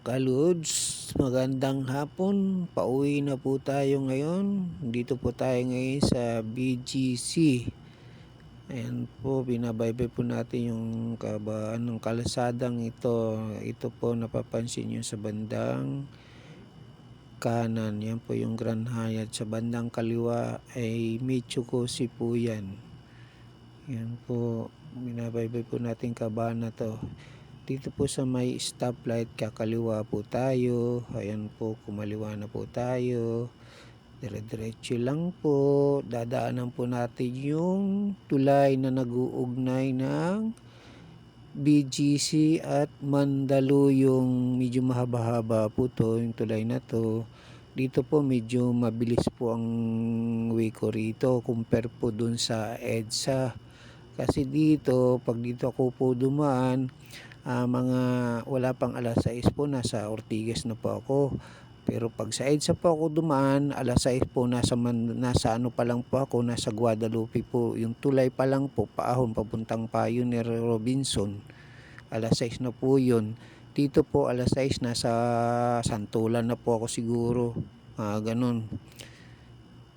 Kalods, magandang hapon. Pauwi na po tayo ngayon. Dito po tayo ngayon sa BGC. Ayan po, binabaybay po natin yung kabaan ng kalsadang ito. Ito po napapansin nyo sa bandang kanan. Yan po yung Grand Hyatt. Sa bandang kaliwa ay Michikoshi po yan. Yan po, binabaybay po natin kabaan na to. Dito po sa may stoplight, kakaliwa po tayo. Ayan po, kumaliwa na po tayo. Dire-diretso lang po. Dadaanan po natin yung tulay na nag-uugnay ng BGC at Mandaluyong. Medyo mahaba-haba po to, yung tulay na to. Dito po medyo mabilis po ang way ko rito compare po dun sa EDSA. Kasi dito, pag dito ako po dumaan, mga wala pang alas 6 po, nasa Ortigas na po ako. Pero pag sa EDSA po ako dumaan, alas 6 po, nasa ano pa lang po ako, nasa Guadalupe po. Yung tulay pa lang po, paahon papuntang Pioneer Robinson. Alas 6 na po yun. Dito po alas 6, nasa Santulan na po ako siguro. Ganun.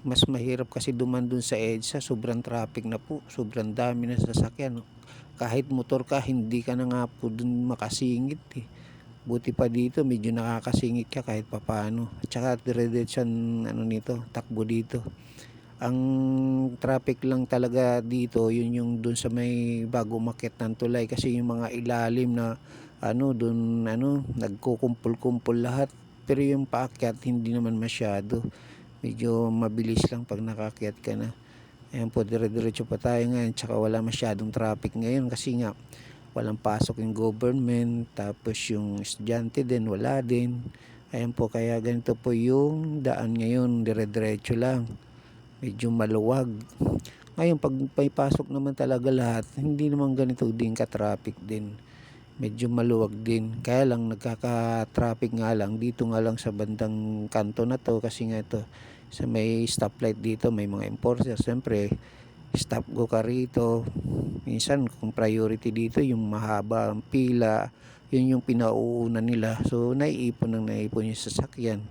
Mas mahirap kasi duman dun sa EDSA, sobrang traffic na po, sobrang dami na sasakyan. Kahit motor ka, hindi ka na nga po dun makasingit eh. Buti pa dito, medyo nakakasingit ka kahit papano. At saka dire-diretso nito, takbo dito. Ang traffic lang talaga dito, yun yung dun sa may bago umakyat ng tulay, kasi yung mga ilalim na dun nagkukumpul-kumpul lahat. Pero yung paakyat, hindi naman masyado. Medyo mabilis lang pag nakakyat ka na. Ayan po, dire-diretso pa tayo ngayon. Tsaka wala masyadong traffic ngayon kasi nga walang pasok yung government. Tapos yung estudyante din, wala din. Ayan po, kaya ganito po yung daan ngayon. Dire-diretso lang. Medyo maluwag. Ngayon, pag may pasok naman talaga lahat, hindi naman ganito din ka-traffic din. Medyo maluwag din. Kaya lang nagkaka-traffic nga lang dito nga lang sa bandang kanto na to, kasi nga ito sa may stoplight dito may mga enforcer. Siyempre stop go ka rito. Minsan kung priority dito yung mahaba ang pila, yun yung pinauuna nila. So naiipon yung sasakyan.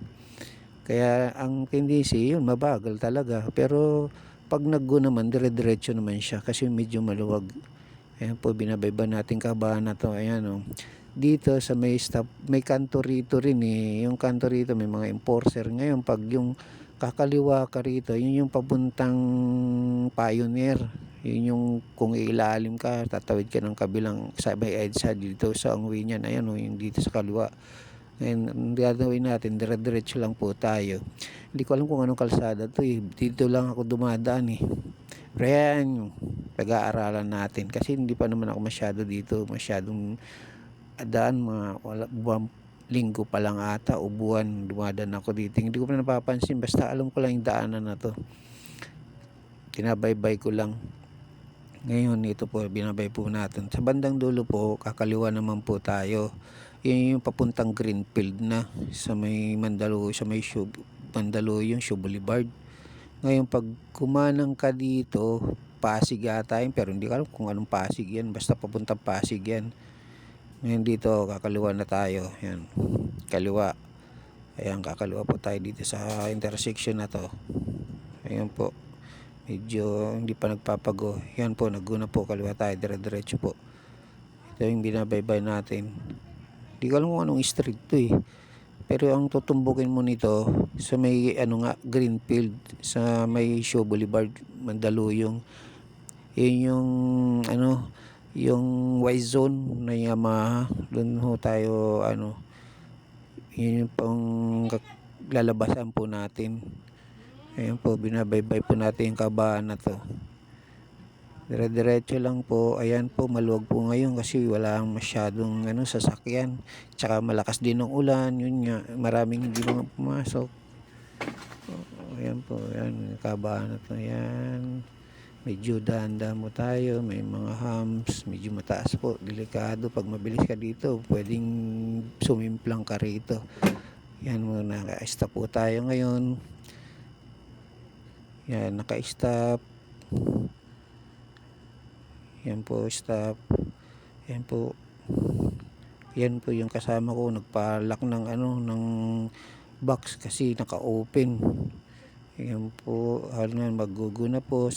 Kaya ang tendency yun, mabagal talaga. Pero pag nag-go naman, dire-diretso naman siya kasi medyo maluwag. Ayan po, binabayba natin kabahan na to. Ayan o. Dito sa may stop, may kanto rito rin eh. Yung kanto rito may mga enforcer. Ngayon, pag yung kakaliwa ka rito, yun yung papuntang Pioneer. Yun yung kung ilalim ka, tatawid ka ng kabilang sa may EDSA dito sa ang way niyan. Ayan o, yung dito sa kaliwa. Ngayon, ang gagawin natin, dire-diretso lang po tayo. Hindi ko alam kung anong kalsada to eh. Dito lang ako dumadaan eh. Pero yan, pag-aaralan natin. Kasi hindi pa naman ako masyado dito, masyadong daan, buwang linggo pa lang ata o buwan dumadaan ako dito. Hindi ko pa napapansin, basta alam ko lang yung daanan na to. Tinabaybay ko lang. Ngayon, ito po, binabay po natin. Sa bandang dulo po, kakaliwa naman po tayo. Yun yung papuntang Greenfield na sa may Mandaluyong, sa may Mandaluyong, Shoe Boulevard. Ngayon, pag kumanang ka dito, Pasig yata yun, pero hindi ko alam kung anong Pasig yan. Basta papuntang Pasig yan. Ngayon dito, kakaliwa na tayo. Yan, kaliwa. Ayan, kakaliwa po tayo dito sa intersection na to. Ayan po. Medyo hindi pa nagpapago. Yan po, nag-una po, kaliwa tayo, dire-diretso po. Ito yung binabaybay natin. Hindi ko alam kung anong street to eh. Pero ang tutumbukin mo nito sa may Greenfield, sa may Shoe Boulevard, Mandaluyong. Yun yung yung Y zone na Yamaha. Doon ho tayo yun yung pang lalabasan po natin. Ayun po, binabaybay po natin yung kabahan na to. Dire-diretso lang po. Ayan po, maluwag po ngayon kasi wala masyadong sasakyan. Tsaka malakas din ang ulan. Yun nga, maraming hindi mga pumasok. Ayan po, ayan, kabahan na to. Ayan. Medyo dahan-dahan mo tayo. May mga humps. Medyo mataas po. Delikado. Pag mabilis ka dito, pwedeng sumimplang ka rito. Yan muna. Naka-stop po tayo ngayon. Yan, naka-stop. Yan po, stop. Yan po. Yan po yung kasama ko nagpa-lock ng ano, ng box kasi naka-open. Ayan po, maguguna po.